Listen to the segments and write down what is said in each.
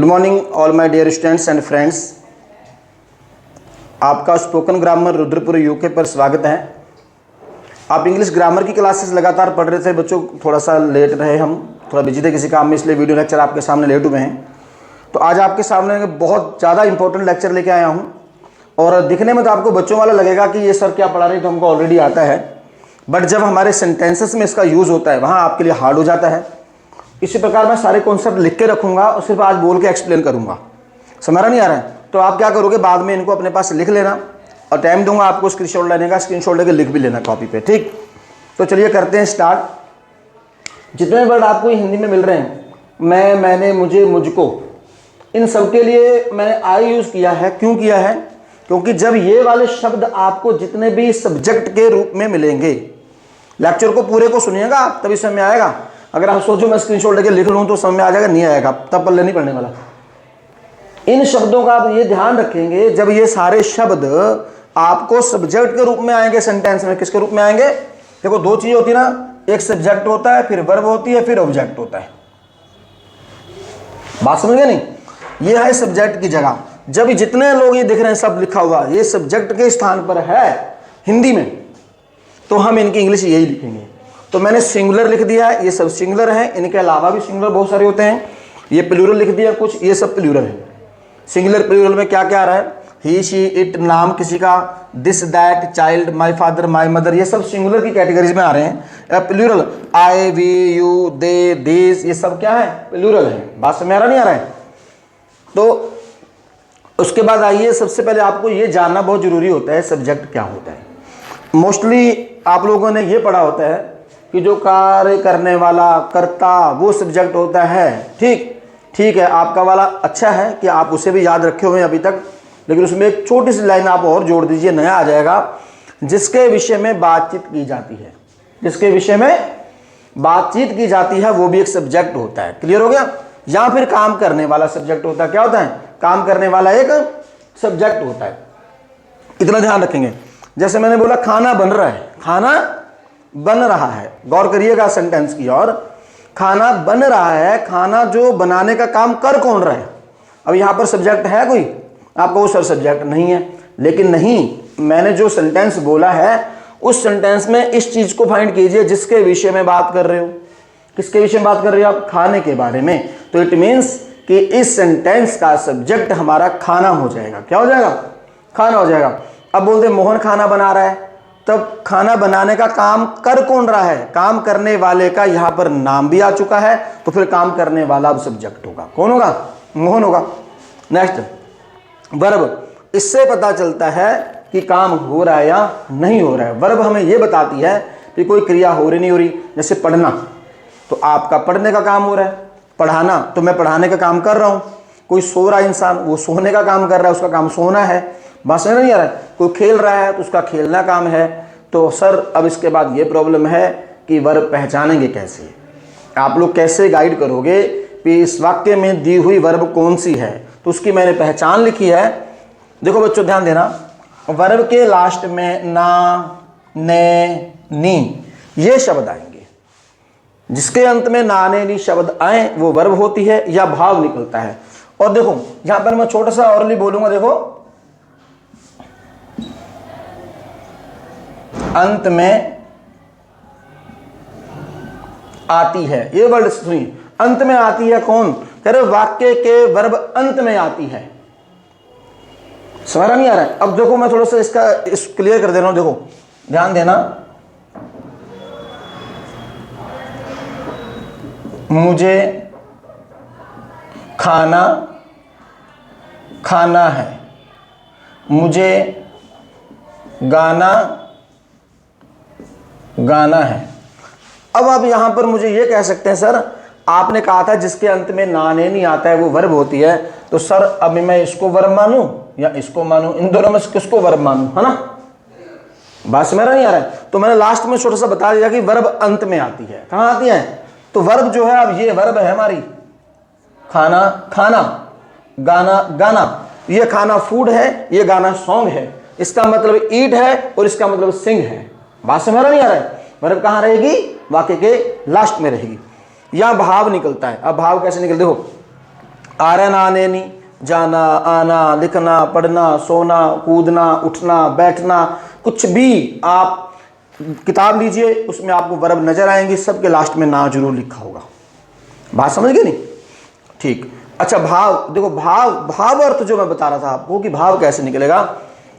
Good morning all my dear students and friends. आपका spoken grammar Rudrapur UK पर स्वागत है। आप इंग्लिश ग्रामर की क्लासेस लगातार पढ़ रहे थे बच्चों, थोड़ा सा लेट रहे, हम थोड़ा बिजी थे किसी काम में, इसलिए वीडियो लेक्चर आपके सामने लेट हुए हैं। तो आज आपके सामने बहुत ज़्यादा इंपॉर्टेंट लेक्चर लेके आया हूँ और दिखने में तो आपको बच्चों वाला लगेगा कि ये सर क्या पढ़ा रहे, तो हमको ऑलरेडी आता है, बट जब हमारे सेंटेंसेस में इसका यूज़ होता है वहाँ आपके लिए हार्ड हो जाता है। इसी प्रकार मैं सारे कॉन्सेप्ट लिख के रखूंगा और सिर्फ आज बोल के एक्सप्लेन करूंगा। समझ नहीं आ रहा है तो आप क्या करोगे, बाद में इनको अपने पास लिख लेना और टाइम दूंगा आपको स्क्रीनशॉट लेने का, स्क्रीनशॉट लेके लिख भी लेना कॉपी पे, ठीक। तो चलिए करते हैं स्टार्ट। जितने वर्ड आपको हिंदी में मिल रहे हैं, मैं, मैंने, मुझे, मुझको, इन सब के लिए मैंने आई यूज़ किया है। क्यों किया है? क्योंकि जब ये वाले शब्द आपको जितने भी सब्जेक्ट के रूप में मिलेंगे, लेक्चर को पूरे को सुनिएगा आप, तभी समझ में आएगा। अगर आप सोचो मैं स्क्रीनशॉट लेके लिख लूँ तो समझ में आ जाएगा, नहीं आएगा, तब पल्ले नहीं पड़ने वाला। इन शब्दों का आप ये ध्यान रखेंगे, जब ये सारे शब्द आपको सब्जेक्ट के रूप में आएंगे सेंटेंस में, किसके रूप में आएंगे? देखो दो चीज़ होती है ना, एक सब्जेक्ट होता है, फिर वर्ब होती है, फिर ऑब्जेक्ट होता है। बात समझ गए नहीं? ये है सब्जेक्ट की जगह। जब जितने लोग ये दिख रहे हैं सब लिखा हुआ ये सब्जेक्ट के स्थान पर है हिंदी में, तो हम इनकी इंग्लिश यही लिखेंगे। तो मैंने सिंगुलर लिख दिया है, ये सब सिंगुलर हैं, इनके अलावा भी सिंगुलर बहुत सारे होते हैं। ये प्लूरल लिख दिया कुछ, ये सब प्लूरल है। सिंगुलर प्लूरल में क्या क्या आ रहा है? ही, शी, इट, नाम किसी का, this, that, child, my father, my mother, ये सब सिंगुलर की कैटेगरीज में आ रहे हैं। Plural I, we, you, they, this, ये सब क्या है? प्लूरल है। बात समझ नहीं आ रहा है? तो उसके बाद आइए, सबसे पहले आपको ये जानना बहुत जरूरी होता है सब्जेक्ट क्या होता है। मोस्टली आप लोगों ने ये पढ़ा होता है कि जो कार्य करने वाला, कर्ता, वो सब्जेक्ट होता है। ठीक है, आपका वाला अच्छा है कि आप उसे भी याद रखे हुए हैं अभी तक, लेकिन उसमें एक छोटी सी लाइन आप और जोड़ दीजिए, नया आ जाएगा, जिसके विषय में बातचीत की जाती है। जिसके विषय में बातचीत की जाती है वो भी एक सब्जेक्ट होता है। क्लियर हो गया? या फिर काम करने वाला सब्जेक्ट होता है। क्या होता है? काम करने वाला एक सब्जेक्ट होता है। इतना ध्यान रखेंगे। जैसे मैंने बोला खाना बन रहा है, खाना बन रहा है, गौर करिएगा सेंटेंस की ओर। खाना बन रहा है, खाना जो बनाने का काम कर कौन रहा है? अब यहां पर सब्जेक्ट है कोई? आपको वो सर सब्जेक्ट नहीं है, लेकिन नहीं, मैंने जो सेंटेंस बोला है उस सेंटेंस में इस चीज को फाइंड कीजिए जिसके विषय में बात कर रहे हो। किसके विषय में बात कर रहे हो आप? खाने के बारे में। तो इट मीन्स कि इस सेंटेंस का सब्जेक्ट हमारा खाना हो जाएगा। क्या हो जाएगा? खाना हो जाएगा। अब बोलते मोहन खाना बना रहा है, तब खाना बनाने का काम कर कौन रहा है? काम करने वाले का यहां पर नाम भी आ चुका है, तो फिर काम करने वाला अब सब्जेक्ट होगा। कौन होगा? मोहन होगा। Next verb. इससे पता चलता है कि काम हो रहा है या नहीं हो रहा है। वर्ब हमें यह बताती है कि कोई क्रिया हो रही नहीं हो रही। जैसे पढ़ना, तो आपका पढ़ने का काम हो रहा है। पढ़ाना, तो मैं पढ़ाने का काम कर रहा हूं। कोई सो रहा इंसान, वो सोने का काम कर रहा है, उसका काम सोना है। बात समझ नहीं आ रहा है? कोई खेल रहा है तो उसका खेलना काम है। तो सर अब इसके बाद ये प्रॉब्लम है कि वर्ब पहचानेंगे कैसे? आप लोग कैसे गाइड करोगे कि इस वाक्य में दी हुई वर्ब कौन सी है? तो उसकी मैंने पहचान लिखी है। देखो बच्चों ध्यान देना, वर्ब के लास्ट में ना, ने, नी ये शब्द आएंगे। जिसके अंत में ना, ने, नी शब्द आए वो वर्ब होती है या भाव निकलता है। और देखो यहां पर मैं छोटा सा और बोलूंगा, देखो अंत में आती है, ये वर्ड सुनिए, अंत में आती है। कौन कह रहे? वाक्य के वर्ब अंत में आती है। समझ नहीं आ रहा है? अब देखो मैं थोड़ा सा इसका क्लियर कर दे रहा हूं। देखो ध्यान देना, मुझे खाना खाना है, मुझे गाना गाना है। अब आप यहां पर मुझे ये कह सकते हैं, सर आपने कहा था जिसके अंत में ना, ने नहीं आता है वो वर्ब होती है, तो सर अभी मैं इसको वर्ब मानूं या इसको मानूं? इन दोनों में किसको वर्ब मानूं? है ना? बात समझ नहीं आ रहा है? तो मैंने लास्ट में छोटा सा बता दिया कि वर्ब अंत में आती है। कहां आती है? तो वर्ब जो है, अब ये वर्ब है हमारी, खाना खाना, गाना गाना। ये खाना फूड है, ये गाना सॉन्ग है। इसका मतलब ईट है और इसका मतलब सिंग है। बात समझ नहीं आ रहा है? वर्ब कहां रहेगी? वाक्य के लास्ट में रहेगी। यहां भाव निकलता है। अब भाव कैसे निकलते हो? आरन आने नी, जाना आना, लिखना पढ़ना, सोना कूदना, उठना बैठना, कुछ भी आप किताब लीजिए उसमें आपको वर्ब नजर आएंगे, सबके लास्ट में ना जरूर लिखा होगा। बात समझ गए नहीं? ठीक। अच्छा भाव, देखो भाव अर्थ जो मैं बता रहा था आपको कि भाव कैसे निकलेगा,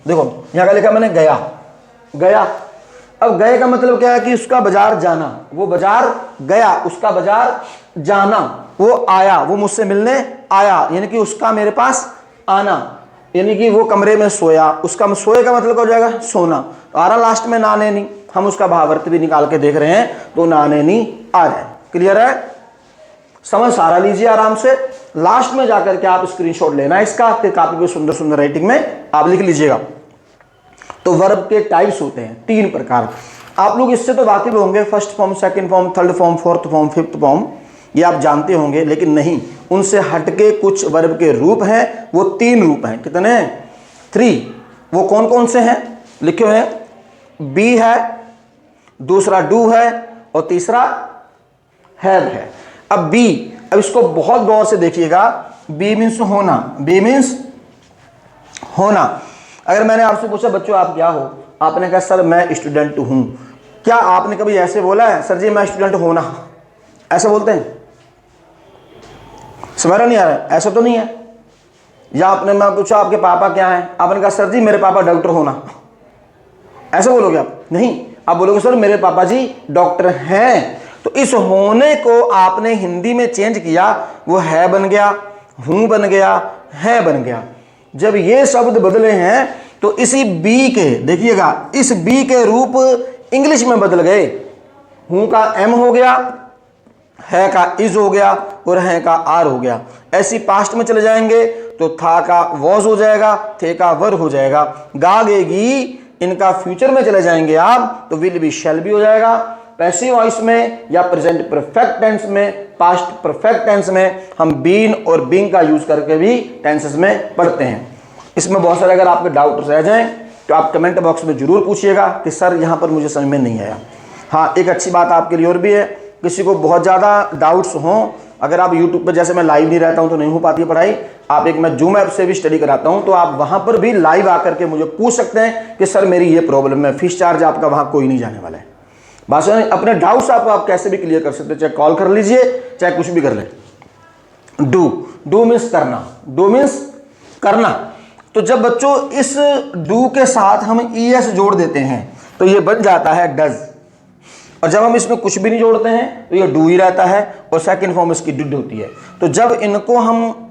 देखो यहां का लिखा मैंने गया, गया। अब गए का मतलब क्या है कि उसका बाजार जाना, वो बाजार गया, उसका बाजार जाना, वो आया, वो मुझसे मिलने आया, यानी कि उसका मेरे पास आना, यानी कि वो कमरे में सोया, उसका सोए का मतलब क्या हो जाएगा, सोना। आ रहा लास्ट में नाने नहीं, हम उसका भावार्थ भी निकाल के देख रहे हैं, तो नाने नहीं आ रहा है। क्लियर है? समझ सारा लीजिए आराम से, लास्ट में जाकर के आप स्क्रीनशॉट लेना है इसका, फिर काफी भी सुंदर सुंदर राइटिंग में आप लिख लीजिएगा। तो वर्ब के टाइप्स होते हैं 3 प्रकार। आप लोग इससे तो वाकिफ होंगे, first form, second form, third form, fourth form, fifth form, ये आप जानते होंगे, लेकिन नहीं, उनसे हटके कुछ वर्ब के रूप हैं, वो 3 रूप हैं। कितने हैं? 3। वो कौन कौन से हैं लिखे हुए हैं? बी है, दूसरा डू है, और तीसरा हैव है। अब बी, अब इसको बहुत गौर से देखिएगा। बी मीन्स होना, बी मीन्स होना। अगर मैंने आपसे पूछा बच्चों आप क्या हो, आपने कहा सर मैं स्टूडेंट हूं, क्या आपने कभी ऐसे बोला है सर जी मैं स्टूडेंट होना? ऐसे बोलते हैं? समझ नहीं आ रहा है? ऐसा तो नहीं है। या आपने मैं पूछा आपके पापा क्या हैं, आपने कहा सर जी मेरे पापा डॉक्टर होना, ऐसे बोलोगे आप? नहीं, आप बोलोगे सर मेरे पापा जी डॉक्टर हैं। तो इस होने को आपने हिंदी में चेंज किया, वो है बन गया, हूं बन गया, है बन गया। जब ये शब्द बदले हैं तो इसी बी के, देखिएगा इस बी के रूप इंग्लिश में बदल गए। हूं का एम हो गया, है का इज हो गया, और है का आर हो गया। ऐसी पास्ट में चले जाएंगे तो था का वॉज हो जाएगा, थे का वर हो जाएगा। गागेगी इनका फ्यूचर में चले जाएंगे आप तो विल बी शैल बी हो जाएगा। पैसिव वॉइस में या प्रेजेंट परफेक्ट टेंस में, पास्ट परफेक्ट टेंस में हम बीन और बीइंग का यूज करके भी टेंसेस में पढ़ते हैं। इसमें बहुत सारे अगर आपके डाउट रह जाएं तो आप कमेंट बॉक्स में जरूर पूछिएगा कि सर यहाँ पर मुझे समझ में नहीं आया। हाँ, एक अच्छी बात आपके लिए और भी है, किसी को बहुत ज़्यादा डाउट्स हों, अगर आप यूट्यूब पर, जैसे मैं लाइव नहीं रहता हूँ तो नहीं हो पाती है पढ़ाई, आप एक मैं जूम ऐप से भी स्टडी कराता हूँ, तो आप वहाँ पर भी लाइव आकर के मुझे पूछ सकते हैं कि सर मेरी ये प्रॉब्लम है। फीस चार्ज आपका वहाँ कोई नहीं जाने वाला है। बस अपने डाउट्स आप कैसे भी क्लियर कर सकते हैं, चाहे कॉल कर लीजिए चाहे कुछ भी कर ले। डू मीन्स करना, डू मीन्स करना। तो जब बच्चों इस डू के साथ हम ईएस जोड़ देते हैं तो ये बन जाता है डज, और जब हम इसमें कुछ भी नहीं जोड़ते हैं तो ये डू ही रहता है, और सेकंड फॉर्म इसकी डिड होती है। तो जब इनको हम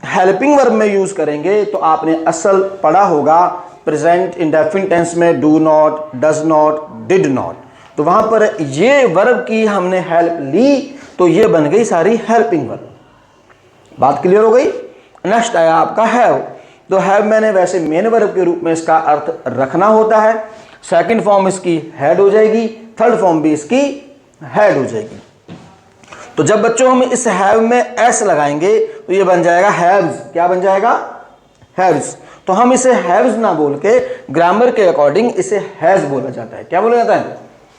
हेल्पिंग वर्ब में यूज करेंगे तो आपने असल पढ़ा होगा प्रेजेंट इंडेफिनिट टेंस में do not, does not, did not, तो वहां पर ये वर्ब की हमने हेल्प ली तो ये बन गई सारी हेल्पिंग वर्ब। बात क्लियर हो गई? नेक्स्ट आया आपका हैव। तो हैव मैंने वैसे मेन वर्ब के रूप में इसका अर्थ रखना होता है, सेकंड फॉर्म इसकी हेड हो जाएगी, थर्ड फॉर्म भी इसकी हेड हो जाएगी। तो जब बच्चों हम इस हैव में एस लगाएंगे तो ये बन जाएगा हैव्स। क्या बन जाएगा? हैव्स। तो हम इसे हैव्स ना बोल के ग्रामर के अकॉर्डिंग इसे हैज बोला जाता है। क्या बोला जाता है?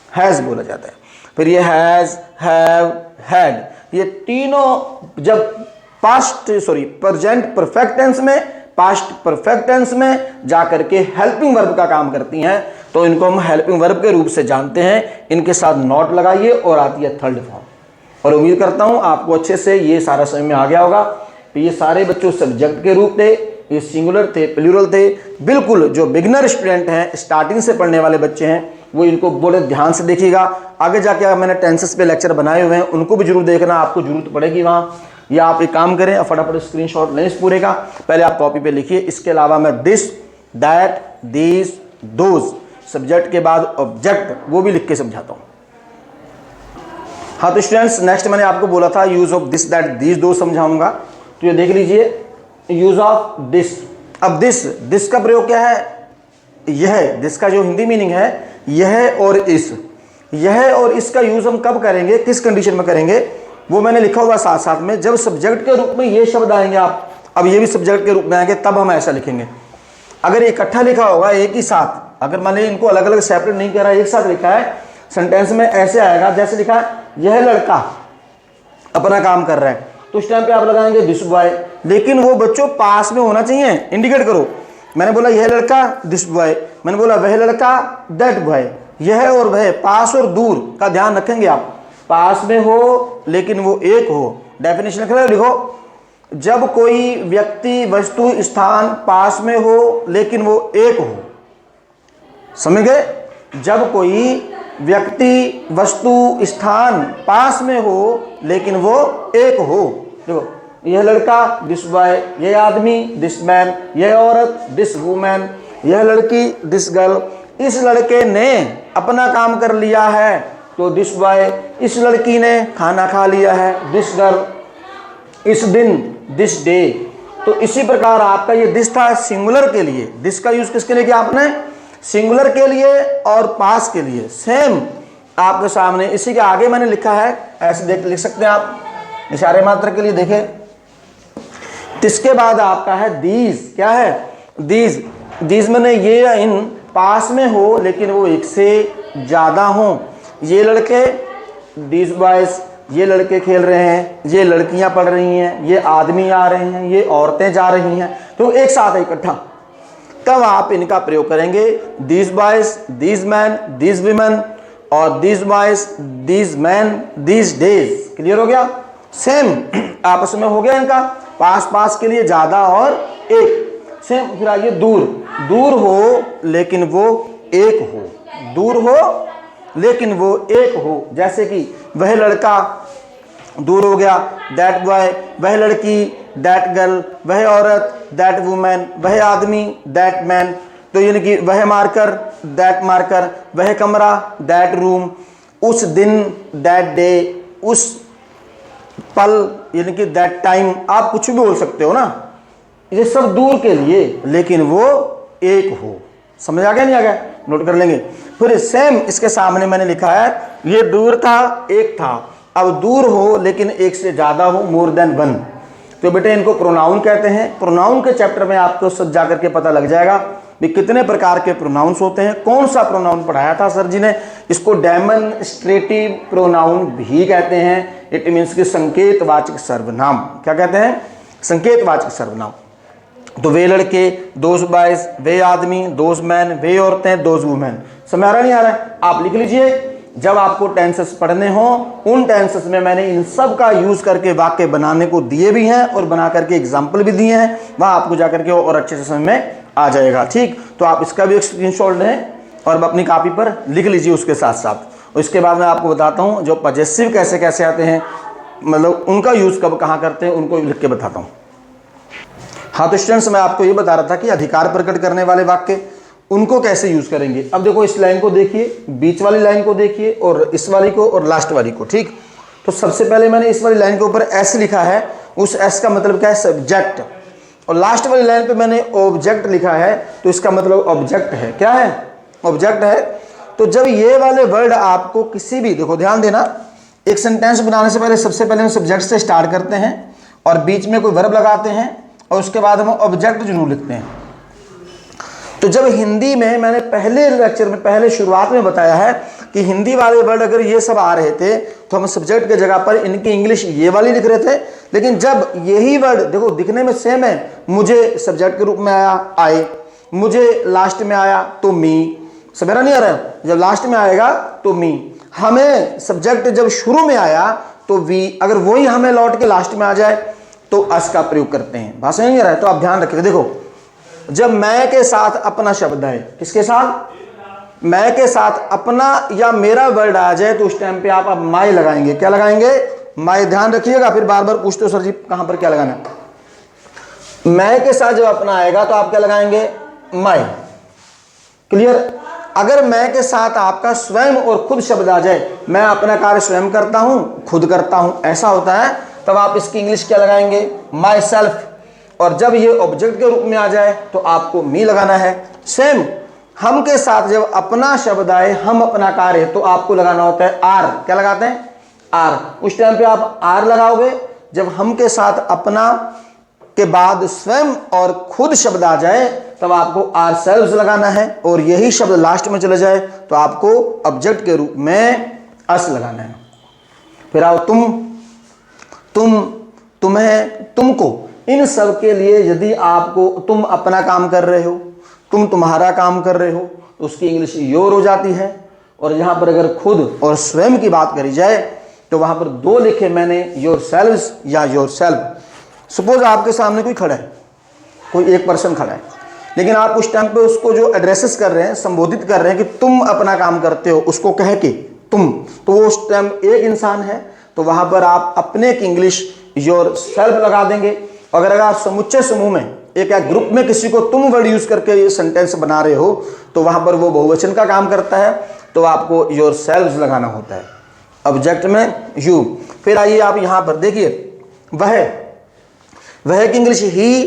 हैज बोला जाता है। फिर ये हैज, हैव, हैड, ये तीनों जब प्रेजेंट परफेक्ट टेंस में, पास्ट परफेक्ट टेंस में जाकर के हेल्पिंग वर्ब का काम करती हैं तो इनको हम हेल्पिंग वर्ब के रूप से जानते हैं। इनके साथ नॉट लगाइए और आती है थर्ड फॉर्म। और उम्मीद करता हूं आपको अच्छे से ये सारा समझ में आ गया होगा। तो ये सारे बच्चों सब्जेक्ट के रूप थे, ये सिंगुलर थे, प्लूरल थे। बिल्कुल जो बिगिनर स्टूडेंट हैं, स्टार्टिंग से पढ़ने वाले बच्चे हैं, वो इनको बड़े ध्यान से देखिएगा। आगे जाके मैंने टेंसेस पे लेक्चर बनाए हुए हैं, उनको भी जरूर देखना, आपको जरूरत पड़ेगी वहाँ। या आप एक काम करें, फटाफट स्क्रीनशॉट लें इस पूरे का, पहले आप कॉपी पे लिखिए। इसके अलावा मैं this, that, these, those, subject के बाद ऑब्जेक्ट, वो भी लिख के समझाता हूँ। हाँ तो स्टूडेंट्स, नेक्स्ट मैंने आपको बोला था use of this, that, these, those समझाऊंगा। तो ये देख लीजिए, यूज ऑफ दिस। अब दिस का प्रयोग क्या है? यह, दिस का जो हिंदी मीनिंग है यह और इस, यह और इसका यूज हम कब करेंगे, किस कंडीशन में करेंगे, वो मैंने लिखा हुआ साथ साथ में। जब सब्जेक्ट के रूप में ये शब्द आएंगे, आप अब ये भी सब्जेक्ट के रूप में आएंगे, तब हम ऐसा लिखेंगे। अगर इकट्ठा लिखा होगा एक ही साथ, अगर मान लीजिए इनको अलग अलग सेपरेट नहीं करा, एक साथ लिखा है, सेंटेंस में ऐसे आएगा जैसे लिखा है यह लड़का अपना काम कर रहा है, तो उस टाइम पे आप लगाएंगे दिस बॉय। लेकिन वो बच्चों पास में होना चाहिए। इंडिकेट करो। मैंने बोला यह लड़का, दिस बॉय, मैंने बोला वह लड़का, दैट बॉय। यह और वह, पास और दूर का ध्यान रखेंगे आप। पास में हो लेकिन वो एक हो। डेफिनेशन लिखो, जब कोई व्यक्ति, वस्तु, स्थान पास में हो लेकिन वो एक हो। समझ गए? जब कोई व्यक्ति, वस्तु, स्थान पास में हो लेकिन वो एक हो। देखो, यह लड़का, दिस बॉय, यह आदमी, दिस मैन, यह औरत, दिस वुमेन, यह लड़की, दिस गर्ल। इस लड़के ने अपना काम कर लिया है तो दिस बॉय, इस लड़की ने खाना खा लिया है, दिस गर्ल, इस दिन, दिस डे। तो इसी प्रकार आपका ये दिस था सिंगुलर के लिए। दिस का यूज किसके लिए किया आपने? सिंगुलर के लिए और पास के लिए। सेम आपके सामने इसी के आगे मैंने लिखा है, ऐसे लिख सकते हैं आप, इशारे मात्र के लिए देखें। इसके बाद आपका है दीज। क्या है? दीज। दीज मैंने ये या इन पास में हो लेकिन वो एक से ज्यादा हो। ये लड़के, दीज बॉयज, ये लड़के खेल रहे हैं, ये लड़कियां पढ़ रही हैं, ये आदमी आ रहे हैं, ये औरतें जा रही हैं, तो एक साथ है इकट्ठा। तब आप इनका प्रयोग करेंगे, these boys, these man, these women, और these boys, these man, these days. Clear हो गया? सेम आपस में हो गया इनका। पास पास के लिए ज्यादा और एक। सेम। फिर आइए दूर। दूर हो लेकिन वो एक हो। दूर हो लेकिन वो एक हो। जैसे कि वह लड़का दूर हो गया, दैट बॉय, वह लड़की, दैट गर्ल, वह औरत, दैट वुमेन, वह आदमी, दैट मैन। तो यानी कि वह मार्कर, दैट मार्कर, वह कमरा, दैट रूम, उस दिन, दैट डे, उस पल यानी कि दैट टाइम। आप कुछ भी बोल सकते हो ना, ये सब दूर के लिए, लेकिन वो एक हो। समझ आ गया नहीं आ गया? नोट कर लेंगे। फिर सेम इसके सामने मैंने लिखा है, ये दूर था, एक था। अब दूर हो लेकिन एक से ज्यादा हो, मोर देन वन। तो बेटे इनको प्रोनाउन कहते हैं। प्रोनाउन के चैप्टर में आपको सब जाकर के पता लग जाएगा भी कितने प्रकार के प्रोनाउंस होते हैं। कौन सा प्रोनाउन पढ़ाया था सर जी ने? इसको डेमोन्स्ट्रेटिव प्रोनाउन भी कहते हैं। इट मीन्स कि संकेतवाचक सर्वनाम। क्या कहते हैं? संकेतवाचक सर्वनाम। तो वे लड़के, दोज बॉयज, वे आदमी, दोज मैन, वे औरतें, दोज वुमेन। समझ आ रहा नहीं आ रहा है? आप लिख लीजिए। जब आपको टेंसेस पढ़ने हो, उन टेंसेस में मैंने इन सब का यूज करके वाक्य बनाने को दिए भी हैं और बना करके एग्जाम्पल भी दिए हैं। वहां आपको जाकर के और अच्छे से समझ में आ जाएगा। ठीक, तो आप इसका भी एक स्क्रीनशॉट लें और अपनी कॉपी पर लिख लीजिए उसके साथ साथ। और इसके बाद मैं आपको बताता हूँ जो पजेसिव कैसे कैसे आते हैं, मतलब उनका यूज कब कहाँ करते हैं, उनको लिख के बताता हूँ। हाँ, तो स्टूडेंट्स मैं आपको ये बता रहा था कि अधिकार प्रकट करने वाले वाक्य उनको कैसे यूज करेंगे। अब देखो इस लाइन को देखिए, बीच वाली लाइन को देखिए, और इस वाली को और लास्ट वाली को। ठीक, तो सबसे पहले मैंने इस वाली लाइन के ऊपर एस लिखा है। उस एस का मतलब क्या है? सब्जेक्ट। और लास्ट वाली लाइन पे मैंने ऑब्जेक्ट लिखा है, तो इसका मतलब ऑब्जेक्ट है। क्या है? ऑब्जेक्ट है। तो जब ये वाले वर्ड आपको किसी भी, देखो ध्यान देना, एक सेंटेंस बनाने से पहले सबसे पहले हम सब्जेक्ट से स्टार्ट करते हैं और बीच में कोई वर्ब लगाते हैं और उसके बाद हम ऑब्जेक्ट जरूर लिखते हैं। तो जब हिंदी में मैंने पहले लेक्चर में, पहले शुरुआत में बताया है कि हिंदी वाले वर्ड अगर ये सब आ रहे थे तो हम सब्जेक्ट के जगह पर इनकी इंग्लिश ये वाली लिख रहे थे। लेकिन जब यही वर्ड देखो दिखने में सेम है, मुझे सब्जेक्ट के रूप में आया, आए, मुझे लास्ट में आया तो मी। समझ नहीं आ रहा है? जब लास्ट में आएगा तो मी, हमें सब्जेक्ट जब शुरू में आया तो वी, अगर वही हमें लौट के लास्ट में आ जाए तो अस का प्रयोग करते हैं। भाषा नहीं आ रहा है? तो आप ध्यान रखिए। देखो जब मैं के साथ अपना शब्द है, किसके साथ? मैं के साथ अपना या मेरा वर्ड आ जाए तो उस टाइम पे आप अब माई लगाएंगे। क्या लगाएंगे? माई। ध्यान रखिएगा, फिर बार बार पूछते हो सर जी कहां पर क्या लगाना है। मैं के साथ जब अपना आएगा तो आप क्या लगाएंगे? माई। क्लियर? अगर मैं के साथ आपका स्वयं और खुद शब्द आ जाए, मैं अपना कार्य स्वयं करता हूं, खुद करता हूं, ऐसा होता है, तब आप इसकी इंग्लिश क्या लगाएंगे? My self. और जब ये ऑब्जेक्ट के रूप में आ जाए तो आपको मी लगाना है। सेम हम के साथ जब अपना शब्द आए, हम अपना कार्य, तो आपको लगाना होता है आर। क्या लगाते हैं? आर। उस टाइम पे आप आर लगाओगे जब हम के साथ अपना के बाद स्वयं और खुद शब्द आ जाए, तब आपको आर सेल्व्स लगाना है। और यही शब्द लास्ट में चले जाए तो आपको ऑब्जेक्ट के रूप में अस लगाना है। फिर आओ तुम, तुम्हें, तुमको। इन सब के लिए यदि आपको तुम अपना काम कर रहे हो, तुम तुम्हारा काम कर रहे हो, तो उसकी इंग्लिश योर हो जाती है। और यहाँ पर अगर खुद और स्वयं की बात करी जाए तो वहाँ पर दो लिखे मैंने, योर सेल्व्स या योर सेल्फ। सपोज आपके सामने कोई खड़ा है, कोई एक पर्सन खड़ा है, लेकिन आप उस टाइम पे उसको जो एड्रेसेस कर रहे हैं, संबोधित कर रहे हैं कि तुम अपना काम करते हो, उसको कह के तुम, तो वो उस टाइम एक इंसान है, तो वहाँ पर आप अपने की इंग्लिश योर सेल्फ लगा देंगे। अगर आप समुच्चय समूह में एक या ग्रुप में किसी को तुम वर्ड यूज करके ये सेंटेंस बना रहे हो, तो वहाँ पर वो बहुवचन का काम करता है, तो आपको योर सेल्व्स लगाना होता है ऑब्जेक्ट में यू। फिर आइए आप यहाँ पर देखिए, वह की इंग्लिश ही,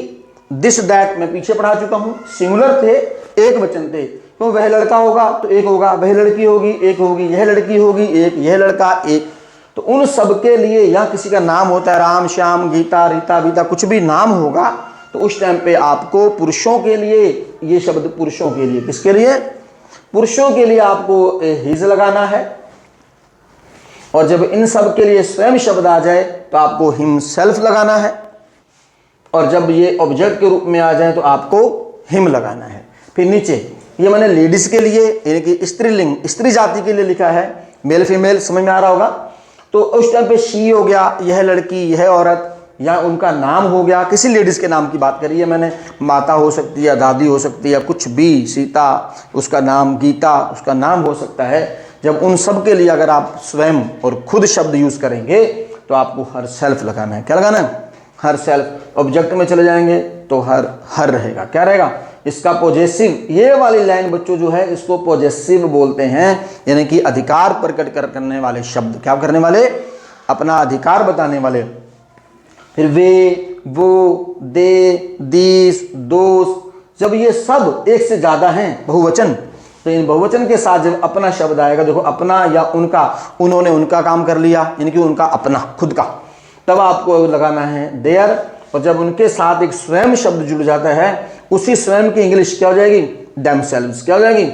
दिस दैट मैं पीछे पढ़ा चुका हूँ, सिंगुलर थे, एक वचन थे, तो वह लड़का होगा तो एक होगा, वह लड़की होगी एक होगी, यह लड़की होगी एक, यह लड़का एक। तो उन सब के लिए या किसी का नाम होता है, राम श्याम गीता रीता बीता, कुछ भी नाम होगा, तो उस टाइम पे आपको पुरुषों के लिए ये शब्द, पुरुषों के लिए, किसके लिए, पुरुषों के लिए आपको हिज लगाना है। और जब इन सब के लिए स्वयं शब्द आ जाए तो आपको हिमसेल्फ लगाना है। और जब ये ऑब्जेक्ट के रूप में आ जाए तो आपको हिम लगाना है। फिर नीचे ये मैंने लेडीज के लिए यानी कि स्त्रीलिंग, स्त्री जाति के लिए लिखा है, मेल फीमेल समझ में आ रहा होगा। तो उस टाइम पे शी हो गया, यह लड़की, यह औरत, या उनका नाम हो गया, किसी लेडीज के नाम की बात करी है मैंने, माता हो सकती है, दादी हो सकती है, कुछ भी, सीता उसका नाम, गीता उसका नाम हो सकता है। जब उन सब के लिए अगर आप स्वयं और खुद शब्द यूज करेंगे तो आपको हर सेल्फ लगाना है। क्या लगाना है, हर सेल्फ। ऑब्जेक्ट में चले जाएंगे तो हर रहेगा, क्या रहेगा, इसका पॉजेसिव। ये वाली लाइन बच्चों जो है इसको पॉजेसिव बोलते हैं, यानी कि अधिकार प्रकट करने वाले शब्द। क्या करने वाले, अपना अधिकार बताने वाले। फिर वे, वो, दे, दीस, दोस, जब ये सब एक से ज्यादा हैं बहुवचन, तो इन बहुवचन के साथ जब अपना शब्द आएगा, देखो अपना या उनका, उन्होंने उनका काम कर लिया यानी कि उनका अपना खुद का, तब आपको लगाना है देयर। और जब उनके साथ एक स्वयं शब्द जुड़ जाता है, उसी स्वयं की इंग्लिश क्या हो जाएगी, देमसेल्व्स, क्या हो जाएगी।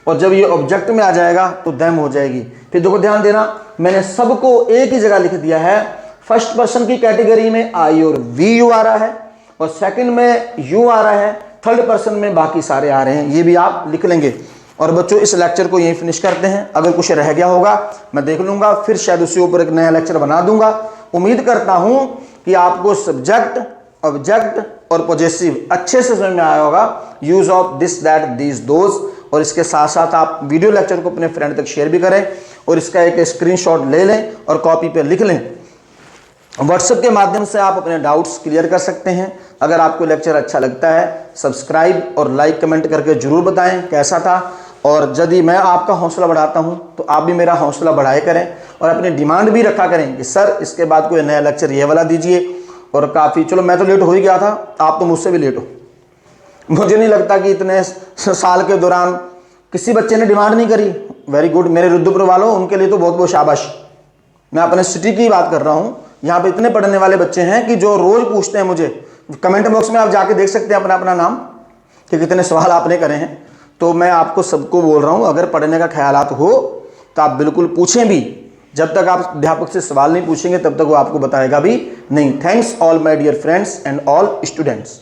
और जब ये ऑब्जेक्ट में आ जाएगा तो देम हो जाएगी। फिर देखो ध्यान देना, मैंने सबको एक ही जगह लिख दिया है। फर्स्ट पर्सन की कैटेगरी में आई और वी यू आ रहा है, और सेकंड में यू आ रहा है, थर्ड पर्सन में बाकी सारे आ रहे हैं, ये भी आप लिख लेंगे। और बच्चों इस लेक्चर को यहीं फिनिश करते हैं। अगर कुछ रह गया होगा मैं देख लूंगा, फिर शायद उसके ऊपर एक नया लेक्चर बना दूंगा। उम्मीद करता हूं कि आपको सब्जेक्ट, ऑब्जेक्ट और पॉजेसिव अच्छे से समझ में आया होगा, use of this that these those. और इसके साथ साथ आप वीडियो लेक्चर को अपने फ्रेंड तक शेयर भी करें, और इसका एक स्क्रीनशॉट ले लें और कॉपी पे लिख लें। व्हाट्सएप के माध्यम से आप अपने डाउट्स क्लियर कर सकते हैं। अगर आपको लेक्चर अच्छा लगता है, सब्सक्राइब और लाइक कमेंट करके जरूर बताएं कैसा था। और यदि मैं आपका हौसला बढ़ाता हूं तो आप भी मेरा हौसला बढ़ाए करें, और अपनी डिमांड भी रखा करें कि सर इसके बाद कोई नया लेक्चर ये वाला दीजिए। और काफ़ी, चलो मैं तो लेट हो ही गया था, आप तो मुझसे भी लेट हो। मुझे नहीं लगता कि इतने साल के दौरान किसी बच्चे ने डिमांड नहीं करी। वेरी गुड, मेरे रुद्रपुर वालों, उनके लिए तो बहुत बहुत शाबाश। मैं अपने सिटी की बात कर रहा हूँ। यहाँ पे इतने पढ़ने वाले बच्चे हैं कि जो रोज पूछते हैं मुझे, कमेंट बॉक्स में आप जाके देख सकते हैं अपना अपना नाम कि कितने सवाल आपने करे हैं। तो मैं आपको सबको बोल रहा हूँ, अगर पढ़ने का ख्यालात हो तो आप बिल्कुल पूछें भी। जब तक आप अध्यापक से सवाल नहीं पूछेंगे तब तक वो आपको बताएगा भी नहीं। Thanks all my dear friends and all students.